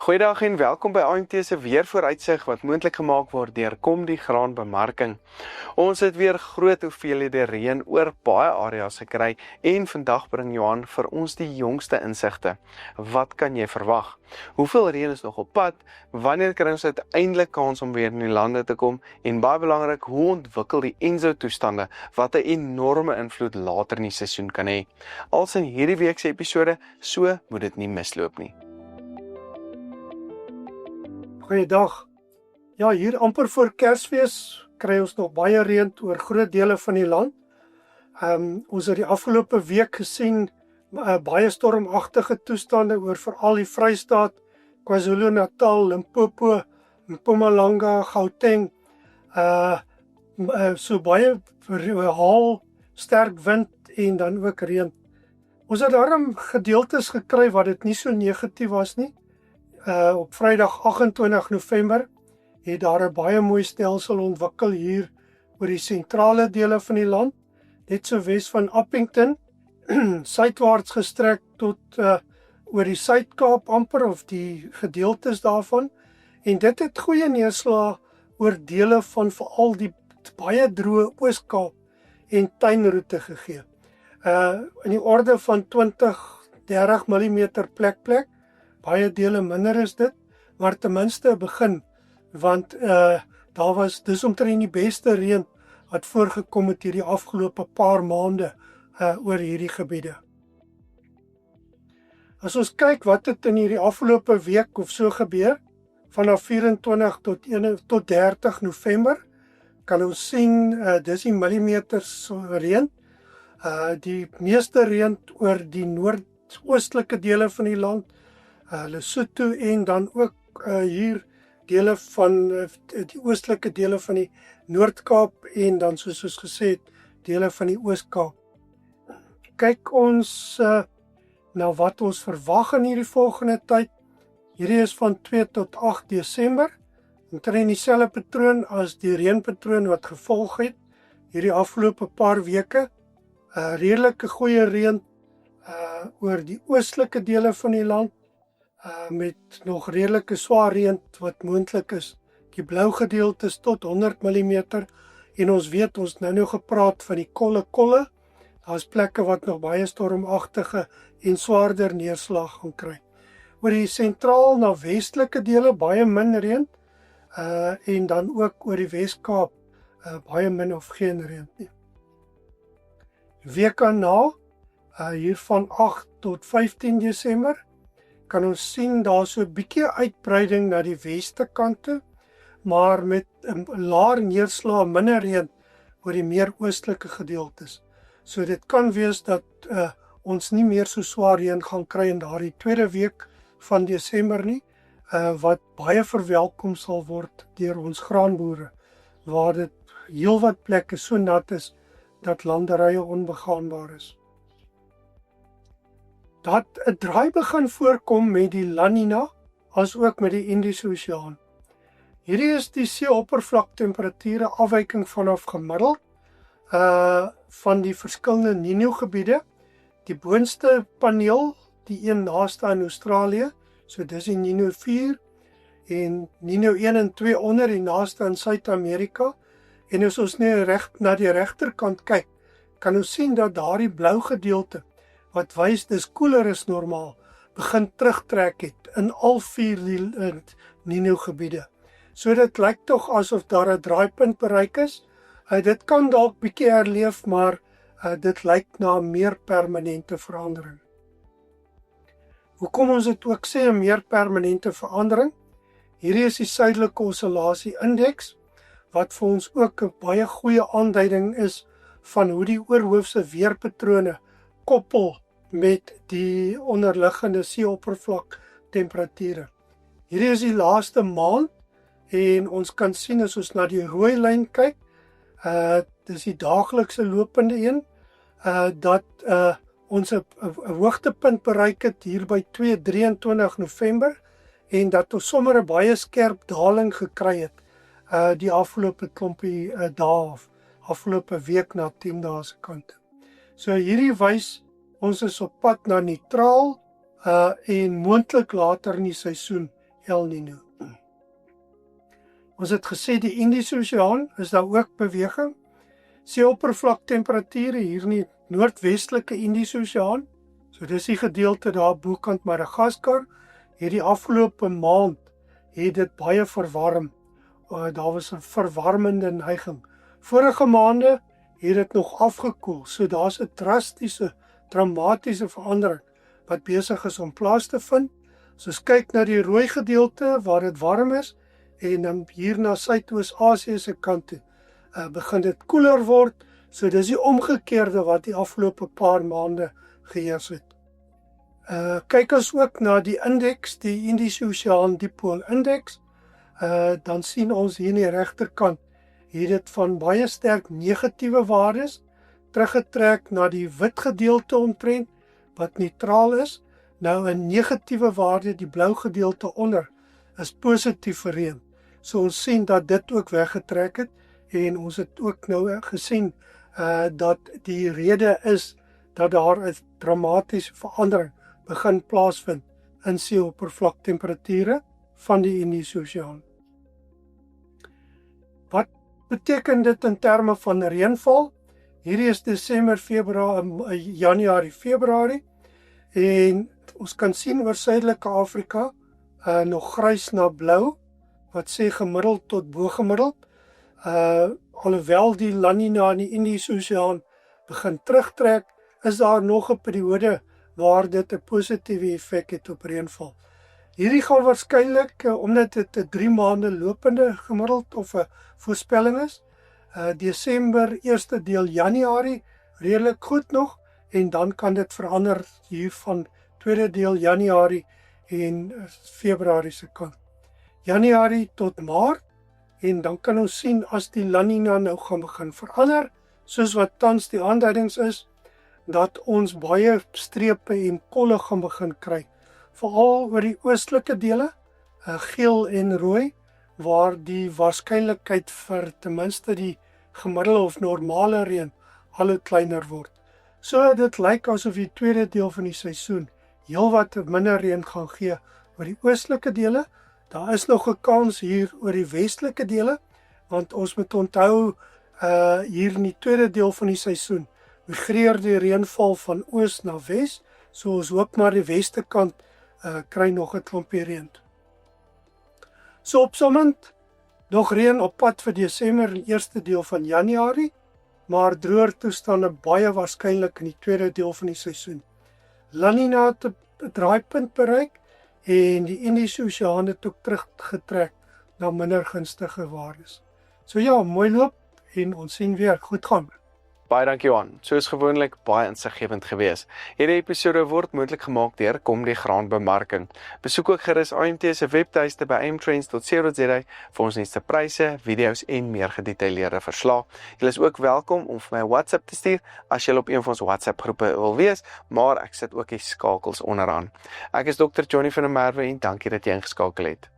Goeiedag en welkom by AMT se weervooruitsig wat moontlik gemaak word deur Kom die Graanbemarking. Ons het weer groot hoeveelhede reën oor baie areas gekry en vandag bring Johan vir ons die jongste insigte. Wat kan jy verwag? Hoeveel reën is nog op pad? Wanneer kry ons uiteindelik kans om weer in die lande te kom? En baie belangrik, hoe ontwikkel die ENSO toestande wat 'n enorme invloed later in die seisoen kan hê? Als in hierdie week se episode, so moet dit nie misloop nie. Goeiedag. Ja, hier amper voor Kersfees kry ons nog baie reën oor groot dele van die land. Ons het die afgelope week gesien baie stormagtige toestande oor veral die Vrystaat, KwaZulu-Natal, Limpopo, Mpumalanga, Gauteng. So baie haal, sterk wind en dan ook reën. Ons het daarom gedeeltes gekry wat dit nie so negatief was nie. Op Vrydag 28 November het daar 'n baie mooi stelsel ontwikkel hier oor die sentrale dele van die land, net so wes van Appington, suidwaarts gestrek tot oor die Suid-Kaap amper of die gedeeltes daarvan, en dit het goeie neerslae oor dele van veral die baie droë Oos-Kaap en tuinroete gegee. In die orde van 20-30 mm plek. Baie dele minder is dit, maar ten minste 'n begin, want dis omtrent die beste reën wat voorgekom het hierdie afgelope paar maande oor hierdie gebiede. As ons kyk wat het in hierdie afgelope week of so gebeur, vanaf 24 tot 30 November, kan ons sien, dis die millimeters reën, die meeste reën oor die noordoostelike dele van die land, Lesotho en dan ook hier dele van die oostelike dele van die Noord-Kaap en dan soos ons gesê het, dele van die Oos-Kaap. Kyk ons na wat ons verwag in hierdie volgende tyd. Hierdie is van 2 tot 8 Desember. Omtrent dieselfde patroon as die reënpatroon wat gevolg het hierdie afgelope paar weke. Redelike goeie reën oor die oostelike dele van die land, met nog redelike swaar reën wat moontlik is. Die blou gedeeltes tot 100 mm en ons weet ons nou gepraat van die kolle. Daar's plekke wat nog baie stormagtige en swaarder neerslag gaan kry. Oor die sentraal na westelike dele baie min reën en dan ook oor die Wes-Kaap baie min of geen reën nie. Week daarna, hier van 8 tot 15 Desember, kan ons sien daar so 'n bietjie uitbreiding na die weste kant toe, maar met 'n laer neerslag, minder reën oor die meer oostelike gedeeltes. So dit kan wees dat ons nie meer so swaar reën gaan kry in daardie tweede week van Desember nie, wat baie verwelkom sal word deur ons graanboere, waar dit heelwat plekke so nat is dat landerye onbegaanbaar is. Dat 'n draai begin voorkom met die La Nina, as ook met die Indiese Oseaan. Hierdie is die seeoppervlaktemperature afwyking vanaf gemiddeld van die verskillende Nino-gebiede. Die boonste paneel, die een naaste aan Australië, so dis die Nino 4, en Nino 1 en 2 onder die naaste aan Suid-Amerika. En as ons na die regterkant kyk, kan ons sien dat daardie blou gedeelte wat wys dis koeler as normaal, begin terugtrek het in al 4 die Nino-gebiede. So dit lyk tog asof daar 'n draaipunt bereik is. Dit kan dalk bietjie herleef, maar dit lyk na 'n meer permanente verandering. Hoekom ons dit ook sê 'n meer permanente verandering? Hierdie is die suidelike oscillasie-indeks, wat vir ons ook 'n baie goeie aanduiding is van hoe die oorhoofse weerpatrone koppel met die onderliggende seeoppervlak temperature. Hierdie is die laaste maand en ons kan sien as ons na die rooi lyn kyk, dis die daaglikse lopende een, dat ons 'n hoogtepunt bereik het hier by 23 November en dat ons sommer 'n baie skerp daling gekry het die afgelope klompie dae of afgelope week na 10 dae se kant. So hierdie wys ons is op pad na neutraal en moontlik later in die seisoen El Niño. Ons het gesê die Indiese Oseaan is daar ook beweging. Seeoppervlaktemperature hier in die noordwestelike Indiese Oseaan. So dis die gedeelte daar bokant Madagaskar. Hierdie afgelope maand het dit baie verwarm. Daar was 'n verwarmende neiging. Vorige maande het dit nog afgekoel. So daar's 'n dramatiese verandering wat besig is om plaas te vind. So ons kyk na die rooi gedeelte waar dit warm is en dan hier na Suidoos-Asië se kant toe begin dit koeler word. So dis die omgekeerde wat die afgelope paar maande geheers het. Kyk ons ook na die indeks, die Indiese Oseaan Dieppool Indeks. Dan sien ons hier aan die regterkant het dit van baie sterk negatiewe waardes teruggetrek na die wit gedeelte omtrent wat neutraal is. Nou 'n negatiewe waarde, die blou gedeelte onder, is positief vir reën. So ons sien dat dit ook weggetrek het en ons het ook nou gesien dat die rede is dat daar 'n dramatiese verandering begin plaasvind in seeoppervlaktemperature van die Indiese Oseaan. Wat beteken dit in terme van reënval? Hierdie is Desember, Januarie, Februarie en ons kan sien oor Suidelike Afrika nog grys na blou wat sê gemiddeld tot bo-gemiddeld. Alhoewel die La Nina in die Indiese Oseaan begin terugtrek, is daar nog 'n periode waar dit 'n positiewe effek het op reënval. Hierdie gaan waarskynlik, omdat dit 'n 3 maande lopende gemiddeld of 'n voorspelling is, Desember, eerste deel Januarie, redelik goed nog, en dan kan dit verander hier van tweede deel Januarie en Februarie se kant. Januarie tot Maart, en dan kan ons sien as die La Nina nou gaan begin verander, soos wat tans die aanduidings is, dat ons baie strepe en kolle gaan begin kry. Veral oor die oostelike dele, geel en rooi, waar die waarskynlikheid vir ten minste die gemiddelde of normale reën al hoe kleiner word. So dit lyk asof die tweede deel van die seisoen heelwat minder reën gaan gee oor die oostelike dele. Daar is nog 'n kans hier oor die westelike dele, want ons moet onthou hier in die tweede deel van die seisoen migreer die reënval van oos na wes, so ons hoop maar die weste kant kry nog 'n klompie reën. So opsommend, nog reën op pad vir Desember en eerste deel van Januarie, maar droër toestande baie waarskynlik in die tweede deel van die seisoen. La Nina het 'n draaipunt bereik en die Indiese Oseaan het ook teruggetrek na minder gunstige waardes. So ja, mooi loop en ons sien weer, goed gaan. Baie dankie Johan, soos gewoonlik baie insiggewend gewees. Hierdie episode word moontlik gemaak deur Kom die Graanbemarking. Besoek ook gerus AMT se webtuiste by amtrends.co.za vir ons nuutste pryse, video's en meer gedetailleerde verslae. Julle is ook welkom om vir my 'n WhatsApp te stuur as julle op een van ons WhatsApp groepe wil wees, maar ek sit ook die skakels onderaan. Ek is Dr. Johnny van der Merwe en dankie dat jy ingeskakel het.